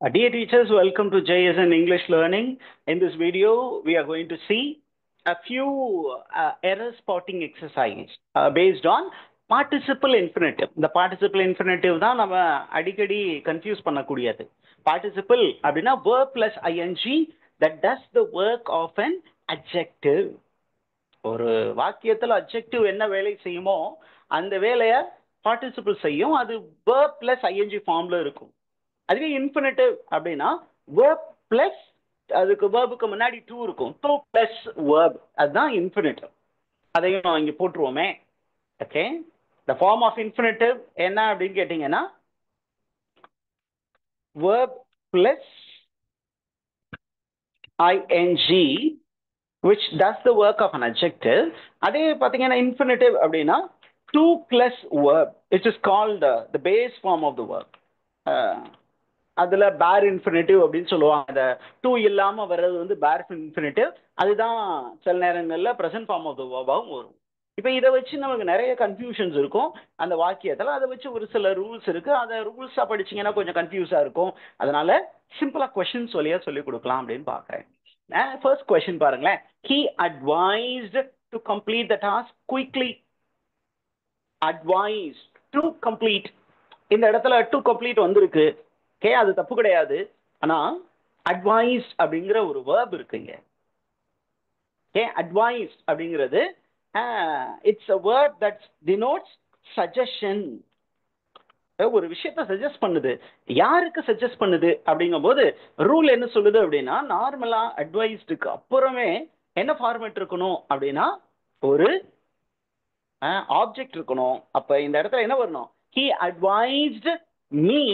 Dear teachers, welcome to JSN English Learning. In this video, we are going to see a few error spotting exercise based on participle infinitive. The participle infinitive தான் நம்ம அடிக்கடி confuse பண்ணக்கூடியது. Participle அப்படின்னா verb plus ing that does the work of an adjective. ஒரு வாக்கியத்தில் adjective என்ன வேலை செய்யுமோ அந்த வேலையை participle செய்யும். அது verb plus ing ஃபார்ம்ல இருக்கும். அதுவே இன்ஃபினிட்டிவ் அப்படின்னா verb plus அதுக்கு வேர்புக்கு முன்னாடி டூ இருக்கும். டூ பிளஸ் வேர்ப் அதுதான் இன்ஃபினிட்டிவ். அதையும் நான் இங்கே போட்டுருவோமே. Okay, the form of infinitive என்ன அப்படின்னு கேட்டீங்கன்னா verb plus ing which does the work of an adjective. அதே பார்த்தீங்கன்னா இன்ஃபினிட்டிவ் அப்படின்னா to plus verb it is called the base form of the verb. அதில் பேர் இன்ஃபினிட்டிவ் அப்படின்னு சொல்லுவாங்க. அந்த டூ இல்லாமல் வர்றது வந்து பேர் இன்ஃபினிட்டிவ். அதுதான் சில நேரங்களில் ப்ரெசன்ட் ஃபார்ம் ஆஃப் த வேர்பாகவும் வரும். இப்போ இதை வச்சு நமக்கு நிறைய கன்ஃபியூஷன்ஸ் இருக்கும் அந்த வாக்கியத்தில். அதை வச்சு ஒரு சில ரூல்ஸ் இருக்குது. அதை ரூல்ஸாக படிச்சிங்கன்னா கொஞ்சம் கன்ஃபியூஸாக இருக்கும். அதனால சிம்பிளாக கொஷின்ஸ் வழியாக சொல்லிக் கொடுக்கலாம் அப்படின்னு பார்க்குறேன். ஃபர்ஸ்ட் கொஷின் பாருங்களேன். He advised to complete the task quickly. Advised to complete. இந்த இடத்துல டு கம்ப்ளீட் வந்திருக்கு. ஓகே, அது தப்பு கிடையாது. ஆனால் அட்வைஸ் அப்படிங்கிற ஒரு வேர்ப் இருக்குங்க. ஓகே, அட்வைஸ் அப்படிங்கிறது it's a word that denotes suggestion. ஒரு விஷயத்தை சஜஸ்ட் பண்ணுது. யாருக்கு சஜஸ்ட் பண்ணுது அப்படிங்கும்போது ரூல் என்ன சொல்லுது அப்படின்னா, நார்மலா அட்வைஸ்டுக்கு அப்புறமே என்ன ஃபார்மேட் இருக்கணும் அப்படின்னா ஒரு ஆப்ஜெக்ட் இருக்கணும். அப்ப இந்த இடத்துல என்ன வரணும்? He advised me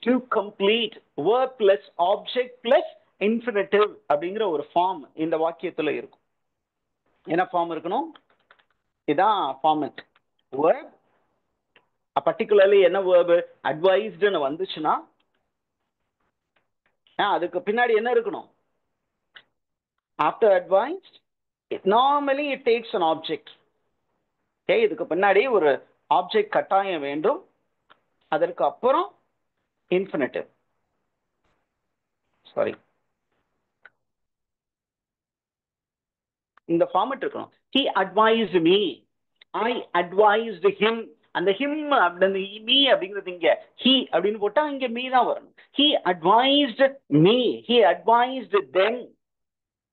to complete verb plus object plus infinitive அப்படிங்கிற ஒரு ஃபார்ம் இந்த வாக்கியத்துல இருக்கும். என்ன ஃபார்ம் இருக்கணும்? இதான் ஃபார்மேட். verb பர்டிகுலர்லி என்ன வேர்பு அட்வைஸ்டுன்னு வந்துச்சுன்னா அதுக்கு பின்னாடி என்ன இருக்கணும்? After advised normally it takes an object. Okay, இதுக்கு பின்னாடி ஒரு ஆப்ஜெக்ட் கட்டாயம் வேண்டும். அதற்கு அப்புறம் இன்ஃபினிட்டிவ். சாரி, இந்த ஃபார்மேட் இருக்கணும். He advised me, I advised him. அந்த him அந்த me அப்படிங்கிறது இங்க he அப்படின்னு போட்டா இங்க me தான் வரணும். He advised me, he advised them.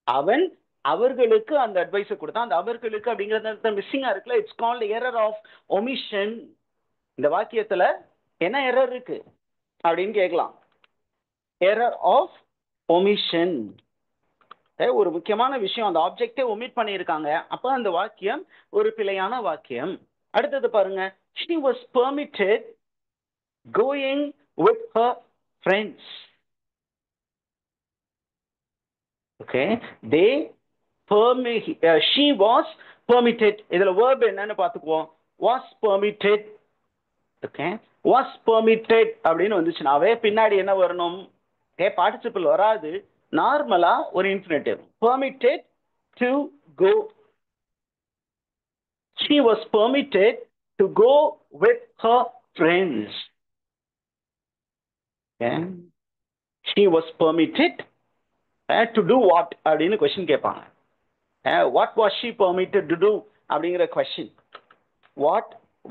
அவன் அவர்களுக்கு அந்த அட்வைஸை கொடுத்தான். அந்த அவர்களுக்கு அப்படிங்கிறது மிஸ்ஸிங்கா இருக்குல்ல, it's called error of omission. இந்த வாக்கியத்துல என்ன எரர் இருக்கு அப்படின்னு கேட்கலாம். Error of omission. ஒரு முக்கியமான விஷயம், அந்த ஆப்ஜெக்டே ஒமிட் பண்ணியிருக்காங்க. அப்ப அந்த வாக்கியம் ஒரு பிழையான வாக்கியம். அடுத்தது பாருங்க. She was permitted going with her friends. Okay, she was permitted. இதுல verb என்னன்னு பார்த்துக்குவோம். was permitted. Okay, was permitted அப்படின்னு வந்துச்சுனாவே பின்னாடி என்ன வரணும்? ஓகே, பார்ட்டிசிபிள் வராது. நார்மலா ஒரு infinitive. permitted to go. She was permitted to go with her friends. Okay, she was permitted to do what அப்படின்னு கொஸ்டின் கேட்பாங்க. what was she permitted to do அப்படிங்கிற question. what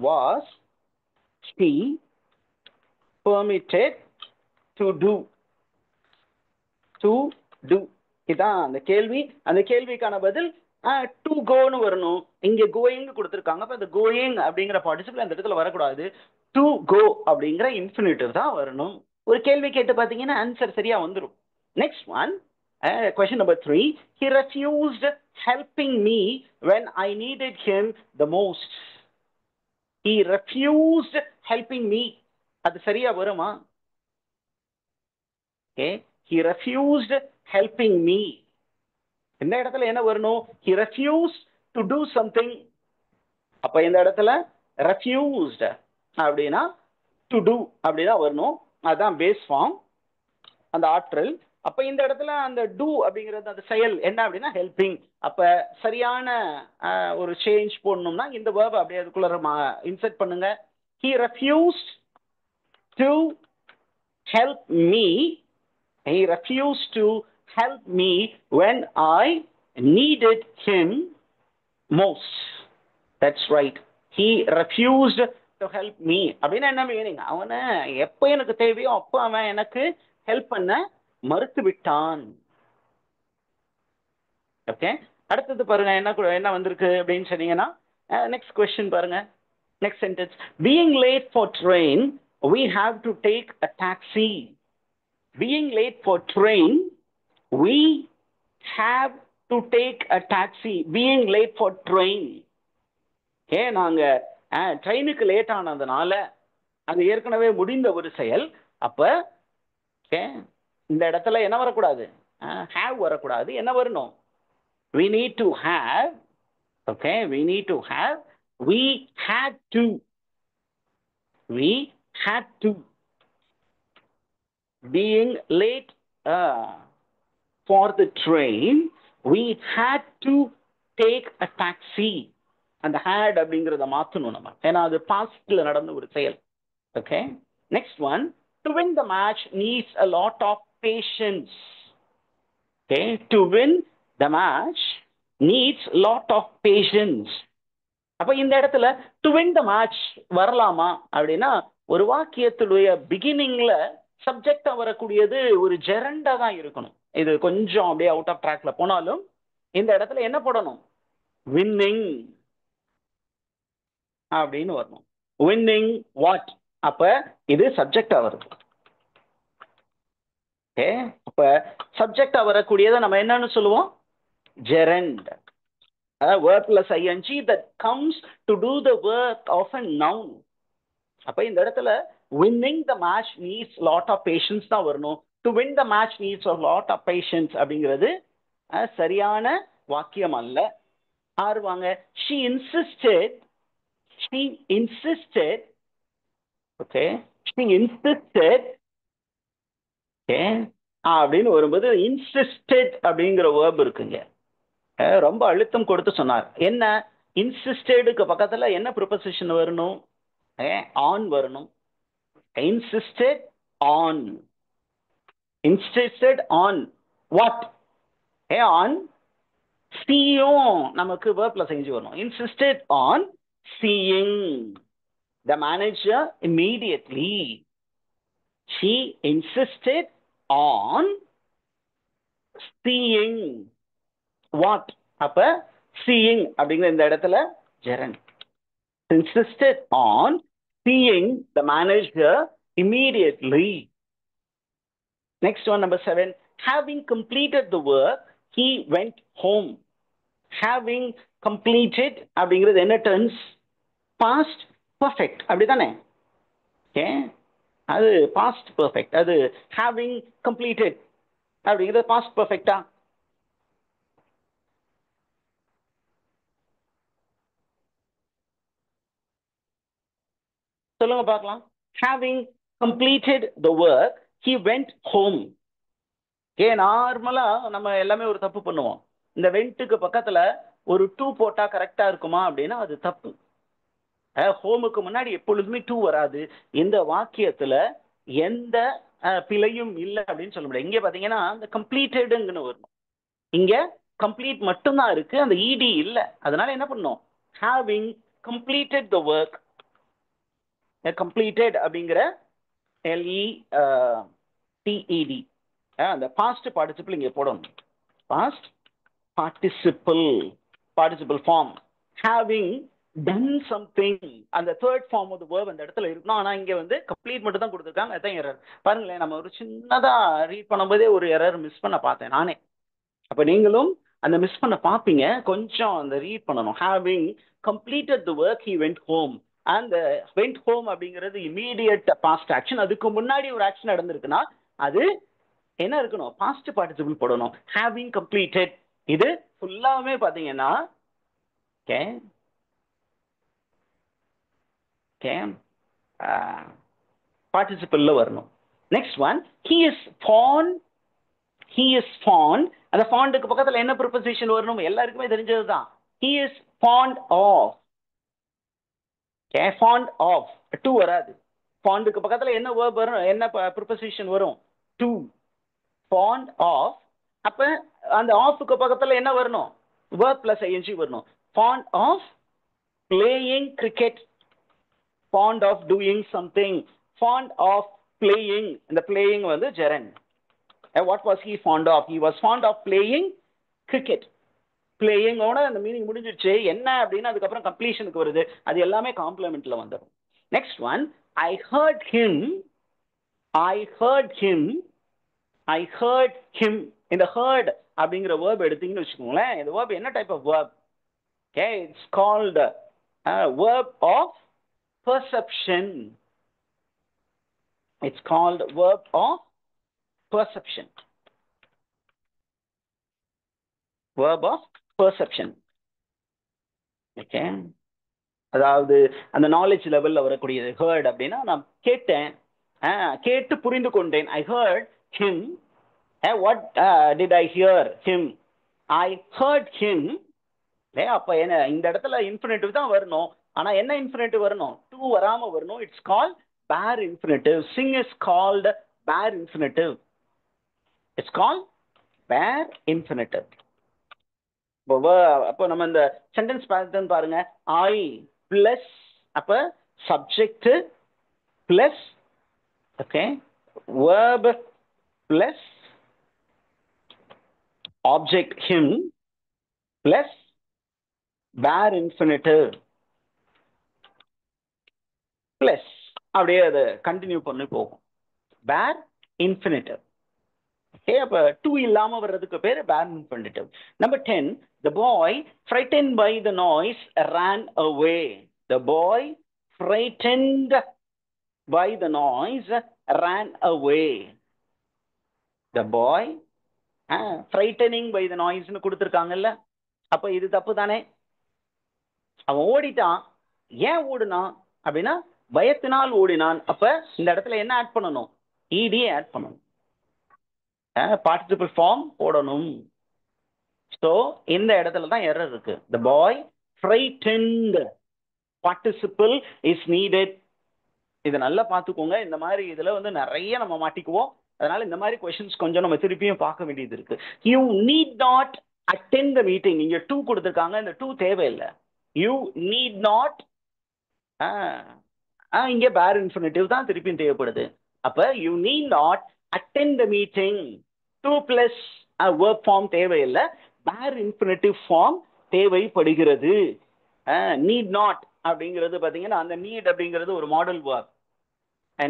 was she permitted to do? to do இதான் அந்த கேள்வி. அந்த கேள்விக்கான பதில் to கோன்னு வரணும். இங்க கோயிங் கொடுத்துருக்காங்க. அப்ப இந்த கோயிங் அப்படிங்கிற பார்ட்டிசிபிள் அந்த இடத்துல வரக்கூடாது. டு கோ அப்படிங்கிற இன்ஃபினிட்டிவ் தான் வரணும். ஒரு கேள்வி கேட்டு பார்த்தீங்கன்னா ஆன்சர் சரியா வந்துடும். Next one, question number 3. He refused helping me when I needed him the most. He refused helping me. அது சரியா வருமா? Okay, he refused helping me. இந்த இடத்துல என்ன வரணும்? He refused to do something. அப்ப இந்த இடத்துல refused அப்படின்னா to do அப்படிதான் வரணும். அதுதான் பேஸ் ஃபார்ம், அந்த ஆற்றல். அப்ப இந்த இடத்துல அந்த டூ அப்படிங்கிறது அந்த செயல் என்ன அப்படின்னா ஹெல்பிங். அப்ப சரியான ஒரு சேஞ்ச் போடணும்னா இந்த வேர்ப் அப்படியே அதுக்குள்ள இன்சர்ட் பண்ணுங்க. He refused to help me. He refused to help me when I needed him most. That's right. He refused to help me. அப்படின்னா என்ன மீனிங்? அவனை எப்போ எனக்கு தேவையோ அப்போ அவன் எனக்கு ஹெல்ப் பண்ண மறுத்து விட்டான். ஓகே, அடுத்தது பாருங்க என்ன வந்திருக்கு அப்படின்னு சொன்னீங்கன்னா, நெக்ஸ்ட் கொஸ்டின் பாருங்க. Next sentence, being late for train we have to take a taxi. Being late for train we have to take a taxi. Being late for train, நாங்க ட்ரெயினுக்கு லேட் ஆனதுனால அது ஏற்கனவே முடிந்த ஒரு செயல். அப்ப இந்த இடத்துல என்ன வரக்கூடாது? ஹேவ் வரக்கூடாது. என்ன வரணும்? we need to have. Okay, we need to have. We had to. We had to. Being late for the train we had to take a taxi. அந்த had அப்படிங்கறத மாத்தணும் நம்ம, ஏன்னா அது பாஸ்ட்ல நடந்த ஒரு செயல். Okay, next one, to win the match needs a lot of patience. Okay, to win the match needs lot of patience. அப்ப இந்த இடத்துல to win the match வரலாமா அப்படின்னா, ஒரு வாக்கியத்துடைய பிகினிங்ல சப்ஜெக்டா வரக்கூடியது ஒரு ஜெரண்டா தான் இருக்கணும். இது கொஞ்சம் அப்படியே அவுட் ஆஃப் ட்ராக்ல போனாலும் இந்த இடத்துல என்ன போடணும்? winning அப்படின்னு வரணும். winning what? அப்ப இது சப்ஜெக்டா வருது. ஓகே, அப்ப சப்ஜெக்டா வரக்கூடியதை நம்ம என்னன்னு சொல்லுவோம்? gerund. verb plus ing that comes to do the work of a noun. அப்ப இந்த இடத்துல winning the match needs lot of patience தான் வரணும். to win the match needs a lot of patience அப்படிங்கிறது சரியான வாக்கியம் அல்ல. ஆறுவாங்க, she insisted. Okay, she insisted. Okay, அப்படின்னு வரும்போது insisted அப்படிங்கிற verb இருக்குங்க. ரொம்ப அழுத்தம் கொடுத்து சொன்னார். என்ன? இன்சிஸ்டடுக்கு பக்கத்துல என்ன ப்ரிபோசிஷன் வரணும்? ஆன் வரணும். insisted on. insisted on what? on seeing. நமக்கு verb plus ing வரணும். insisted on seeing the manager immediately. She insisted on seeing what? அப்ப seeing அப்படிங்கிற இந்த இடத்துல gerund. insisted on seeing the manager immediately. Next one, number 7, having completed the work he went home. Having completed அப்படிங்கிறது என்ன tense? past perfect அப்படிதானே? Okay, அது past perfect. அது having completed அப்படிங்கிறது past perfectா? சொல்லுங்க பார்க்கலாம். having completed the work he went home. நார்மலா நம்ம எல்லாமே ஒரு தப்பு பண்ணுவோம். இந்த வெண்ட்டுக்கு பக்கத்துல ஒரு டூ போட்டா கரெக்டா இருக்குமா அப்படின்னா அது தப்பு. ஹோமுக்கு முன்னாடி எப்பொழுதுமே டூ வராது. இந்த வாக்கியத்துல எந்த பிழையும் இல்லை அப்படின்னு சொல்ல முடியாது. இங்க பாத்தீங்கன்னா இந்த கம்ப்ளீட்டடுங்கன்னு வரணும். இங்க கம்ப்ளீட் மட்டும்தான் இருக்கு, அந்த இடி இல்லை. அதனால என்ன பண்ணும்? having completed the work. completed அப்படிங்கிற LETED அந்த பாஸ்ட் பார்ட்டிசிபிள் இங்க போடணும். Past participle form. having done something, அந்த third form of the verb அந்த இடத்துல இருக்கணும். ஆனா இங்க வந்து கம்ப்ளீட் மட்டும் தான் கொடுத்துருக்காங்க. அதான் எரர். பாருங்களேன், நம்ம ஒரு சின்னதா ரீட் பண்ணும்போதே ஒரு எரர் மிஸ் பண்ண பார்த்தேன் நானே. அப்ப நீங்களும் அந்த மிஸ் பண்ண பார்ப்பீங்க. கொஞ்சம் அந்த ரீட் பண்ணணும். having completed the work he went home. அந்த went home அப்படிங்கிறது இமீடியட் பாஸ்ட் ஆக்ஷன். அதுக்கு முன்னாடி ஒரு ஆக்ஷன் நடந்திருக்குன்னா அது என்ன இருக்கணும்? பாஸ்ட் பார்ட்டிசிபிள் போடணும். having completed. இது ஃபுல்லாமே பாத்தீங்கன்னா பார்ட்டிசிபிள்ல வரணும். Next one, he is fond. அந்த ஃபாண்டுக்கு பக்கத்துல என்ன ப்ரிபோசிஷன் வரணும்? எல்லாருக்குமே தெரிஞ்சதுதான். he is fond of. fond of to வராது. ஃபாண்டுக்கு பக்கத்துல என்ன வேர்ப் வரும், என்ன ப்ரிபோசிஷன் வரும்? டு. Fond of. அப்ப அந்த ஆஃப்க்கு பக்கத்துல என்ன வரணும்? வேர்ப் பிளஸ் ஐஎன்ஜி வரணும். Fond of playing cricket, fond of doing something, fond of playing. இந்த playing வந்து gerund. What was he fond of? He was fond of playing cricket. playing ஓட அந்த மீனிங் முடிஞ்சிருச்சு. என்ன அப்படின்னா அதுக்கப்புறம் கம்ப்ளீஷனுக்கு வருது. அது எல்லாமே காம்ப்ளிமெண்ட்ல வந்துடும். Next one, I heard him. I heard him. I heard him. இந்த heard அப்படிங்கிற verb எடுத்தீங்கன்னு வச்சுக்கோங்களேன். இந்த verb என்ன type of verb? Okay, it's called verb of perception. It's called verb of perception. Verb of perception. Okay. அதாவது அந்த knowledge லெவல்ல வரக்கூடியது. ஹர்ட் அப்படின்னா நான் கேட்டேன், கேட்டு புரிந்து கொண்டேன். I heard him. What did I hear him? I heard him. அப்ப என்ன இந்த இடத்துல இன்ஃபினிட்டிவ் தான் வரணும். ஆனா என்ன இன்ஃபினிட்டிவ் வரணும்? டு வராம வரணும். It's called bare infinitive. Sing is called bare infinitive. It's called bare infinitive. அப்போ நம்ம இந்த சென்டென்ஸ் பேட்டர்ன் பாருங்க. ஐ பிளஸ் அப்ப subject plus okay verb plus object him plus bare infinitive plus அப்படியே அதை கண்டினியூ பண்ணி போகும். bare infinitive. Okay, அப்ப டூ இல்லாம வர்றதுக்கு பேரு bare infinitive. Number 10, the boy frightened by the noise ran away. The boy frightened by the noise ran away. The boy frightening by the noise னு கொடுத்திருக்காங்கல்ல, அப்ப இது தப்பு தானே? அவன் ஓடிட்டான். ஏன் ஓடினான் அப்படின்னா பயத்தினால் ஓடினான். அப்ப இந்த இடத்துல என்ன ஆட் பண்ணணும்? ed ஆட் பண்ணணும். பார்ட்டிசிபிள் ஃபார்ம் போடணும். ஸோ இந்த இடத்துல தான் எரர் இருக்கு. The boy frightened. Participle is needed. இதை நல்லா பார்த்துக்கோங்க. இந்த மாதிரி இதுல வந்து நிறைய நம்ம மாட்டிக்குவோம். அதனால இந்த மாதிரி கொஸ்டின்ஸ் கொஞ்சம் நம்ம திருப்பியும் பார்க்க வேண்டியது இருக்கு. You need not attend the meeting. இங்க டூ கொடுத்துருக்காங்க, இந்த டூ தேவையில்லை. You need not. இங்க bare infinitive தான் திருப்பியும் தேவைப்படுது. அப்ப you need not attend the meeting. 2 plus verb form தேவையில்லை, bare infinitive form தேவைப்படுகிறது. need not அப்படிங்கிறது பாத்தீங்கன்னா அந்த need அப்படிங்கிறது ஒரு மாடல் verb.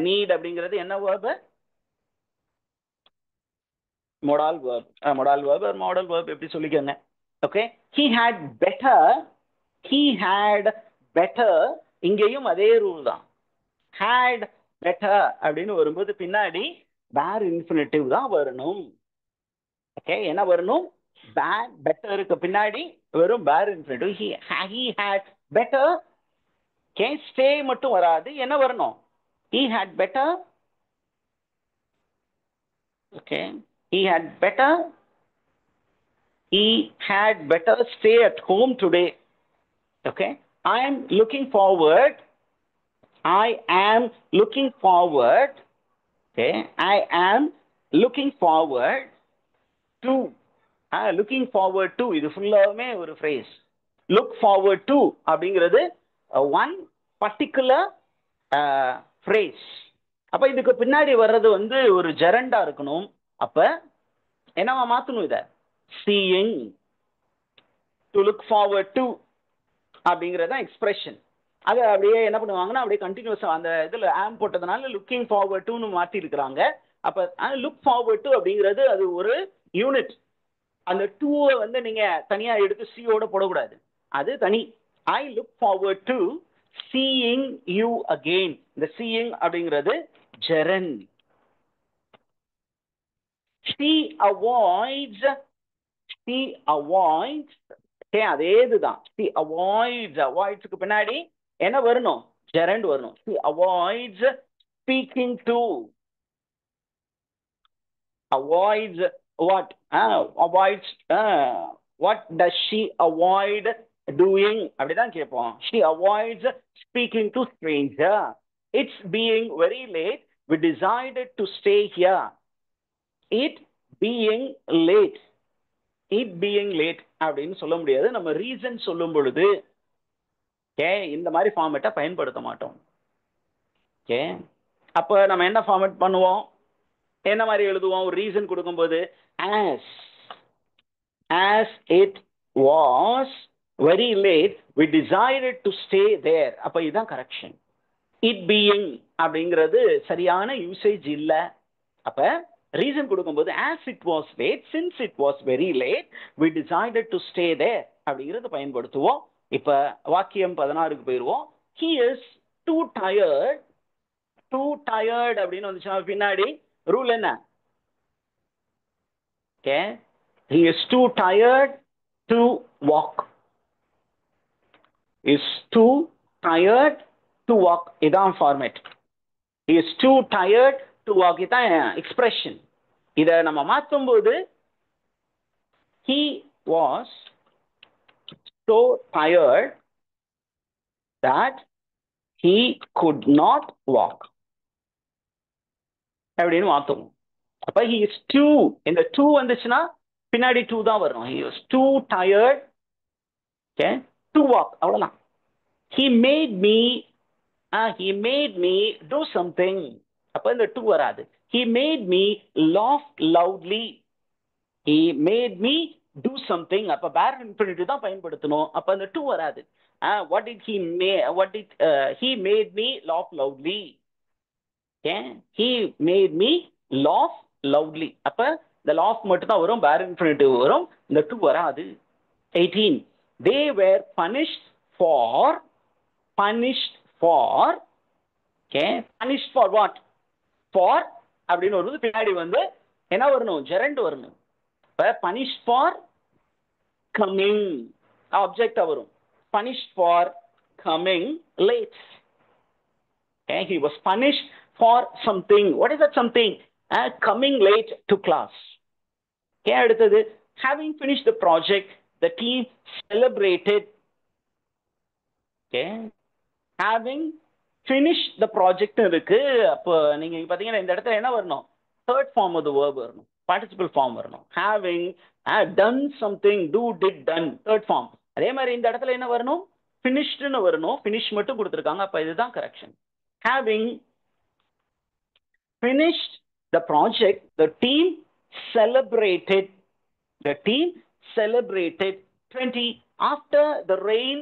need அப்படிங்கிறது என்ன verb? modal verb. modal verb or modal verb எப்படி சொல்லிக்கங்க. Okay, he had better. he had better. இங்கேயும் அதே ரூல் தான். had better அப்படின்னு வரும்போது பின்னாடி bare infinitive தான் வரணும். ஓகே, என்ன வரணும்? betterக்கு பின்னாடி வெறும் bare infinitive. he had better. Okay, stay மட்டும் வராது. என்ன வரணும்? he had better. Okay, he had better. he had better stay at home today. Okay, I am looking forward. I am looking forward. Okay, I am looking forward to. Looking forward to இது ஃபுல்லாமே ஒரு phrase. Look forward to அப்படிங்கிறது one particular phrase. அப்ப இதுக்கு பின்னாடி வர்றது வந்து ஒரு ஜெரண்டா இருக்கணும். அப்ப என்னவா மாத்தணும் இத? seeing. to look forward to அப்படிங்கிறதான் எக்ஸ்பிரஷன். அது அப்படியே என்ன பண்ணுவாங்கன்னா அப்படியே கண்டினியூஸ் அந்த இதுல ஆம் போட்டதுனால லுக்கிங் ஃபார்வர்ட் டுன்னு மாத்தி இருக்கிறாங்க. அப்ப லுக் ஃபார்வர்ட் டு அப்படிங்கிறது அது ஒரு யூனிட். அந்த டூவை வந்து நீங்க தனியா எடுத்து சியோட போடக்கூடாது, அது தனி. I look forward to seeing you again. இந்த சீயிங் அப்படிங்கிறது ஜெரன். she avoids. she avoids. அதே இதுதான். she avoids. avoidsக்கு பின்னாடி என்ன வரணும்? gerund வரணும். she avoids speaking to. avoids what? avoids what does she avoid doing அப்படிதான் கேட்போம். she avoids speaking to stranger. It's being very late. We decided to stay here. It being late. It being late அப்படின்னு சொல்ல முடியாது. நம்ம reason சொல்லும் பொழுது இந்த மாதிரி ஃபார்மேட்டை பயன்படுத்த மாட்டோம். ஓகே, அப்போ நம்ம என்ன ஃபார்மேட் பண்ணுவோம், என்ன மாதிரி எழுதுவோம்? ஒரு ரீசன் கொடுக்கும்போது as it was very late we decided to stay there. அப்போ இதுதான் கரெக்ஷன். it being அப்படிங்கிறது சரியான யூசேஜ் இல்லை. அப்போ ரீசன் கொடுக்கும்போது as it was late, since it was very late we decided to stay there அப்படிங்கிறது பயன்படுத்துவோம். இப்ப வாக்கியம் 16க்கு போயிருவோம். he is too tired. too tired அப்படின்னு வந்துச்சுன்னா பின்னாடி ரூல் என்ன? Okay, he is too tired to walk. is too tired to walk. இதான் format. he is too tired to walk. இதான் எக்ஸ்பிரஷன். இதை நம்ம மாற்றும் போது he was so tired that he could not walk அப்படின்னு மாத்துவோம். அப்ப he is too, இந்த too வந்துச்சுன்னா பின்னாடி too தான் வரும். he was too tired, okay, to walk. அவ்வளவுதான். he made me do something. அப்ப இந்த too வராது. he made me laugh loudly. he made me do something. அப்ப bare infinitive தான் பயன்படுத்தணும். அப்ப அந்த to வராது. what did he made me laugh loudly. okay, he made me laugh loudly. அப்ப இந்த laugh மட்டும் தான் வரும், bare infinitive வரும், இந்த to வராது. 18 they were punished for. okay, punished for what? for அப்படின்னு வருது. பின்னாடி வந்து என்ன வரணும்? gerund வரணும். punished for coming object வரும். punished for coming late. okay, he was punished for something. what is that something? coming late to class. okay, அடுத்தது having finished the project the team celebrated. okay, having finished the project இருக்கு. அப்போ நீங்க பாத்தீங்கன்னா இந்த இடத்துல என்ன வரணும்? third form of the verb வரணும், participle form வரணும். having done something, do, did, done, third form. அதே மாதிரி இந்த இடத்துல என்ன வரணும்? finishedனு வரணும். finish மட்டும் கொடுத்திருக்காங்க. அப்ப இதுதான் correction. having finished the project the team celebrated. 20 after the rain.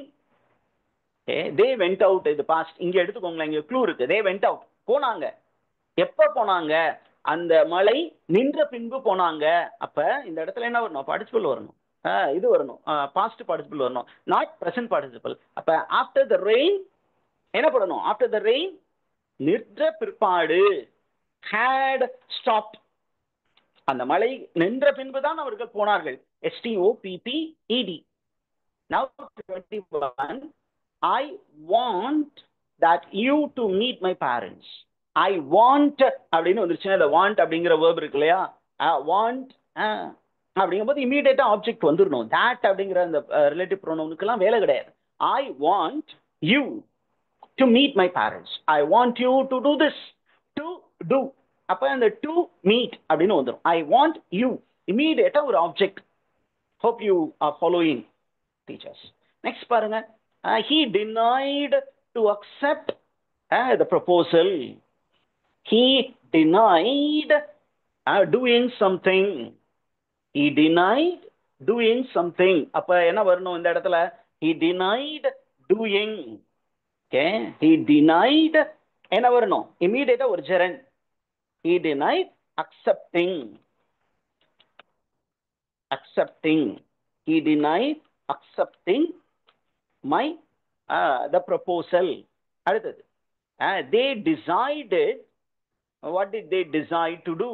they went out. இது past. இங்க எடுத்துக்கோங்களேன், இங்க க்ளூ இருக்கு. they went out, போனாங்க. எப்ப போனாங்க? அந்த மழை நின்ற பின்பு போனாங்க. அப்ப இந்த இடத்துல என்ன வரணும்? பார்ட்டிசிபிள் வரணும். இது வரணும், பாஸ்ட் பார்ட்டிசிபிள் வரணும், நாட் பிரசன்ட் பார்ட்டிசிபிள். அப்ப ஆஃப்டர் த ரெயின் என்ன பண்ணணும்? ஆஃப்டர் த ரெயின் நின்ற பிற்பாடு had stopped. அந்த மழை நின்ற பின்புதான் அவர்கள் போனார்கள். STOPPED. now 21 I want that you to meet my parents. I want அப்படின்னு வந்துருச்சுன்னா இந்த want அப்படிங்கிற verb இருக்கு இல்லையா, want அப்படிங்கும்போது இமீடியட்டா ஆப்ஜெக்ட் வந்துடணும். that அப்படிங்கிற அந்த ரிலேட்டிவ் ப்ரோனவுனுக்கெல்லாம் வேலை கிடையாது. I want you to meet my parents. I want you to do this. to do. அப்ப அந்த to meet அப்படின்னு வந்துடும். I want you, இமீடியட்டா ஒரு object. hope you are following, teachers. next பாருங்க. he denied to accept the proposal. he denied doing something. he denied doing something. அப்ப என்ன வரணும் இந்த இடத்துல? he denied doing. okay, he denied என்ன வரணும்? இமீடியட்டா ஒரு gerund. he denied accepting. he denied accepting my the proposal. அடுத்தது they decided. what did they decide to do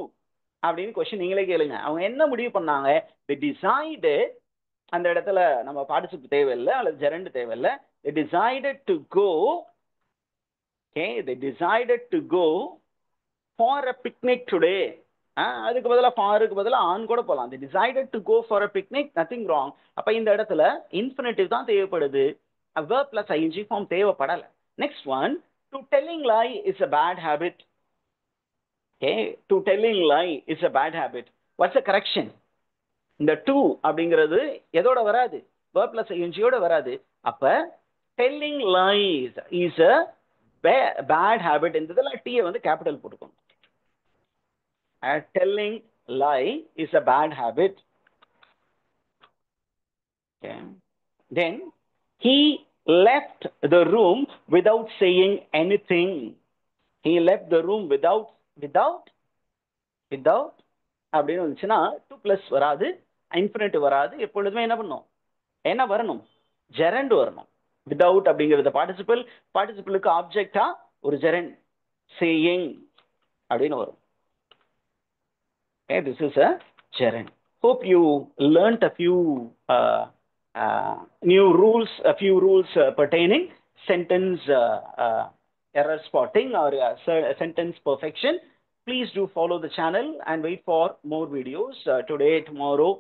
அப்படின்னு கொஸ்டின் நீங்களே கேளுங்க. அவங்க என்ன முடிவு பண்ணாங்க? they decided. அந்த இடத்துல நம்ம பார்ட்டிசிபிள் தேவையில்லை அல்லது gerund தேவையில்லை. they decided to go. okay, they decided to go for a picnic today. அதுக்கு பதிலாக ஃபாருக்கு பதிலாக ஆன் கூட போகலாம். they decided to go for a picnic, nothing wrong. அப்ப இந்த இடத்துல இன்ஃபினிட்டிவ் தான் தேவைப்படுது, verb plus ing ஃபார்ம் தேவைப்படலை. next one, To telling lie is a bad habit. Okay, to telling lie is a bad habit. What's the correction? இந்த to அப்படிங்கிறது எதோட வராது, verb plus ing யோட வராது. அப்ப telling lies is a bad habit என்றதுல t வந்து capital போட்டுக்கணும். Telling lie is a bad habit. Okay. Then he left the room without saying anything. He left the room without அப்படின்னு வந்துச்சுன்னா to plus வராது, infinite வராது. எப்பொழுதுமே என்ன பண்ணும், என்ன வரணும், ஜெரண்ட் வரணும். விதவுட் அப்படிங்கிறது பார்ட்டிசிபிளுக்கு ஆப்ஜெக்டா ஒரு ஜெரண்ட், சேயிங் அப்படின்னு வரும். Okay, this is a gerund. Hope you learnt a few new rules, pertaining sentence error spotting or sentence perfection. Please do follow the channel and wait for more videos. Today, tomorrow,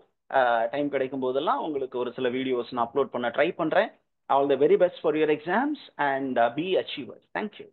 time கிடைக்கும் போதெல்லாம் உங்களுக்கு ஒரு சில videos நான் upload பண்ண try பண்றேன். All the very best for your exams and be achievers. Thank you.